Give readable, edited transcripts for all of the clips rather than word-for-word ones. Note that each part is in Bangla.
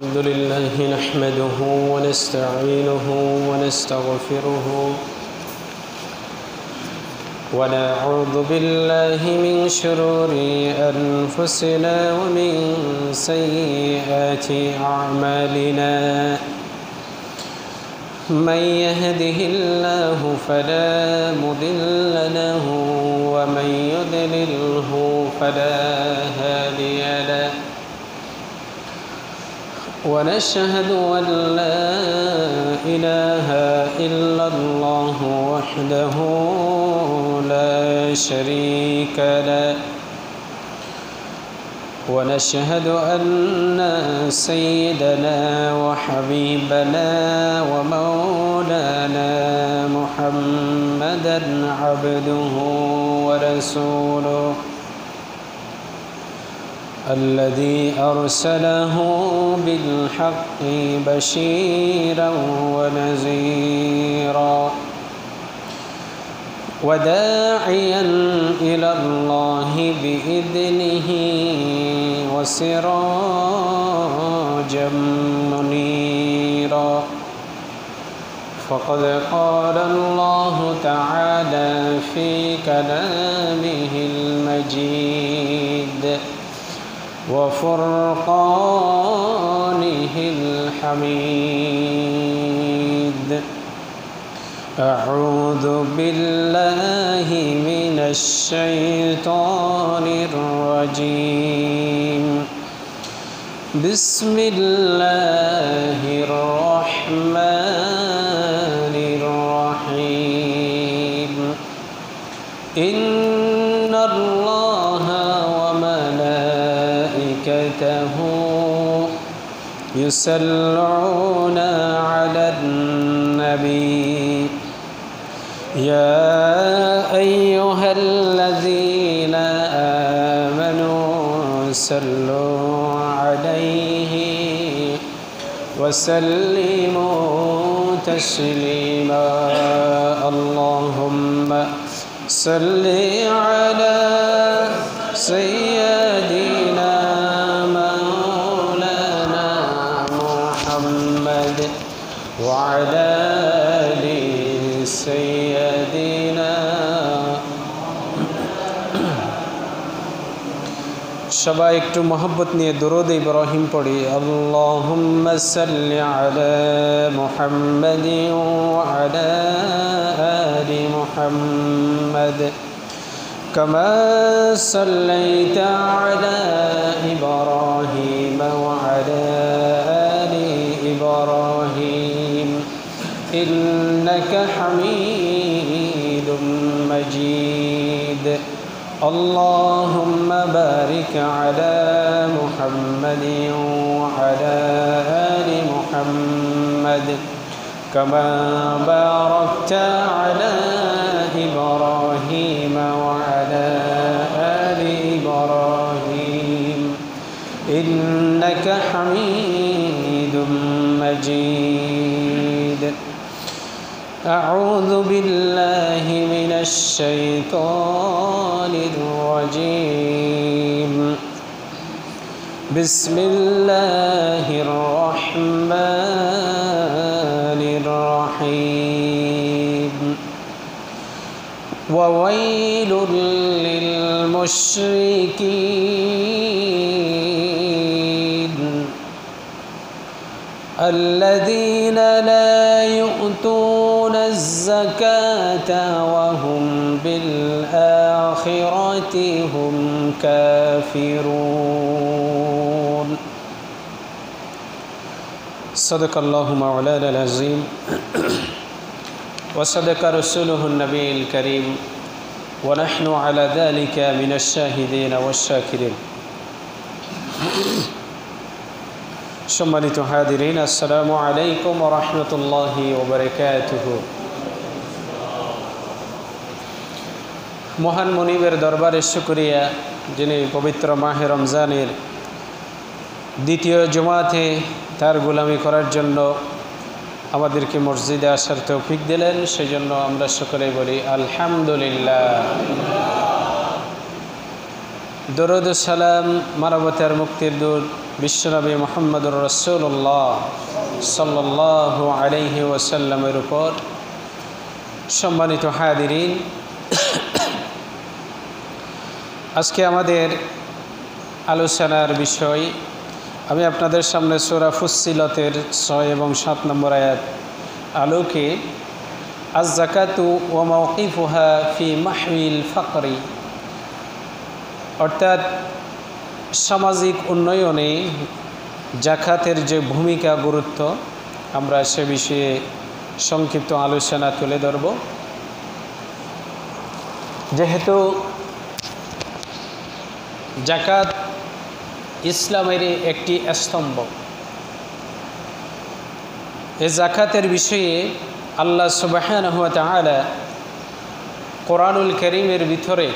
الحمد لله نحمده ونستعينه ونستغفره ونعوذ بالله من شرور أنفسنا ومن سيئات أعمالنا من يهده الله فلا مضل له ومن يضلله فلا هادي له ونشهد أن لا إله إلا الله وحده لا شريك له ونشهد أن سيدنا وحبيبنا ومولانا محمدا عبده ورسوله الذي أرسله بالحق بشيرا ونذيرا وداعيا إلى الله بإذنه وسراجا منيرا فقد قال الله تعالى في كلامه المجيد وفرقانه الحميد أعوذ بالله من الشيطان الرجيم بسم الله الرحمن الرحيم إن الله وملائكته يصلون على النبي يا أيها الذين آمنوا صلوا عليه وسلموا تسليما اللهم صل على سيدنا مولانا محمد وعلى آل سيدنا সবাই একটু মহব্বত নিয়ে দরুদ ইব্রাহিম পড়ি আল্লাহুম্মা সাল্লি আলা মুহাম্মাদিন ওয়া আলা আলি মুহাম্মাদ كما صليت على إبراهيم وعلى آل إبراهيم إنك حميد مجيد اللهم بارك على محمد وعلى آل محمد كما باركت على إبراهيم وعلى آل إبراهيم إنك حميد مجيد أعوذ بالله من الشيطان الرجيم بسم الله الرحمن الرحيم وويل للمشركين الذين لا يؤتون الزكاة وهم بالآخرة هم كافرون صدق الله مولانا العظيم وصدق رسوله النبي الكريم ونحن على ذلك من الشاهدين والشاكرين সম্মানিত হাজিরিন আসসালামু আলাইকুম ওয়া রাহমাতুল্লাহি ওয়া বারাকাতুহু মহান মুনিবের দরবারে শুকরিয়া যিনি পবিত্র মাহে রমজানের দ্বিতীয় জুমাতে তার গোলামি করার জন্য আমাদেরকে মসজিদে আসার তৌফিক দিলেন সেজন্য আমরা সকলেই বলি আলহামদুলিল্লাহ দরুদ সালাম মানবতার মুক্তির দূত বিশ্বনবী মুহাম্মদুর রাসূলুল্লাহ সাল্লাল্লাহু আলাইহি ওয়াসাল্লামের উপর। সম্মানিত হাজিরিন, আজকে আমাদের আলোচনার বিষয়, আমি আপনাদের সামনে সূরা ফুসসিলতের 6 এবং 7 নম্বর আয়াত আলোকে আয-যাকাতু ওয়া মাওকিফুহা ফি মাহউইল ফাকরি, অর্থাৎ সামাজিক উন্নয়নে যাকাতের যে ভূমিকা, গুরুত্ব, আমরা সে বিষয়ে সংক্ষিপ্ত আলোচনা তুলে ধরব। যেহেতু যাকাত ইসলামের একটি স্তম্ভ, এই যাকাতের বিষয়ে আল্লাহ সুবহানাহু ওয়া তাআলা কোরআনুল কারীমের ভিতরে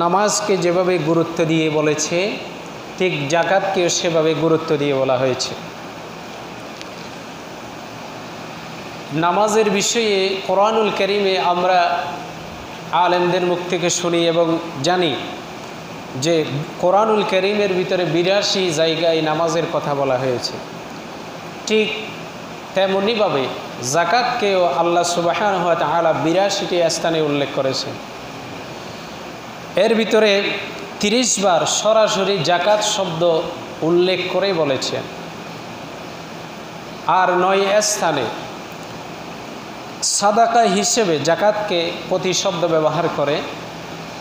নামাজকে যেভাবে গুরুত্ব দিয়ে বলেছে, ঠিক যাকাতকেও সেভাবে গুরুত্ব দিয়ে বলা হয়েছে। নামাজের বিষয়ে কোরআনুল কারীমে আমরা আলেমদের মুখ থেকে শুনি এবং জানি যে কোরআনুল কারীমের ভিতরে 82 জায়গায় নামাজের কথা বলা হয়েছে। ঠিক তেমনিভাবে যাকাতকেও আল্লাহ সুবহানাহু ওয়া তাআলা 82টি স্থানে উল্লেখ করেছেন। এর ভিতরে 30 বার সরাসরি যাকাত শব্দ উল্লেখ করে বলেছেন, আর 9 স্থানে সাদাকা হিসেবে যাকাতকে প্রতিশব্দ ব্যবহার করে,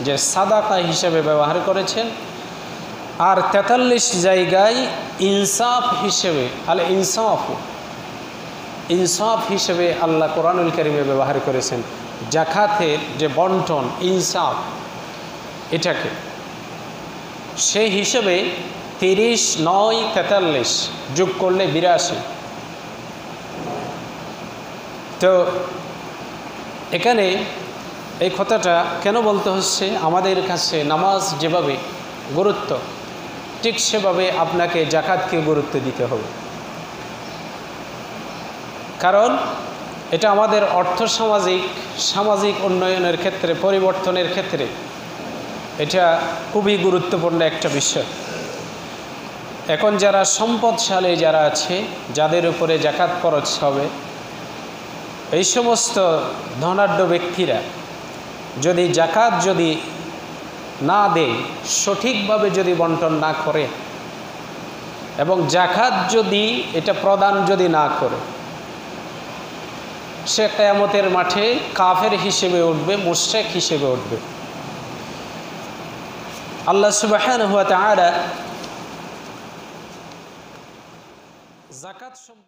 যে সাদাকা হিসেবে ব্যবহার করেছেন। আর 43 জায়গায় ইনসাফ হিসেবে, ইনসাফ হিসেবে আল্লাহ কোরআনুল কারীমে ব্যবহার করেছেন। যাকাতের যে বন্টন, ইনসাফ, এটাকে সেই হিসেবে 30, 9, 43 যোগ করলে 82। তো এখানে এই কথাটা কেন বলতে হচ্ছে? আমাদের কাছে নামাজ যেভাবে গুরুত্ব, ঠিক সেভাবে আপনাকে যাকাতকে গুরুত্ব দিতে হবে। কারণ এটা আমাদের সামাজিক উন্নয়নের ক্ষেত্রে, পরিবর্তনের ক্ষেত্রে এটা খুবই গুরুত্বপূর্ণ একটা বিষয়। এখন যারা সম্পদশালী যারা আছে, যাদের উপরে যাকাত খরচ হবে, এই সমস্ত ধনাঢ্য ব্যক্তিরা যদি যাকাত যদি না দেয়, সঠিকভাবে যদি বন্টন না করে, এবং যাকাত যদি এটা প্রদান যদি না করে, সে কিয়ামতের মাঠে কাফের হিসেবে উঠবে, মুশরিক হিসেবে উঠবে। আল্লাহ সুবহানাহু ওয়া তাআলা যাকাত সম্পর্কে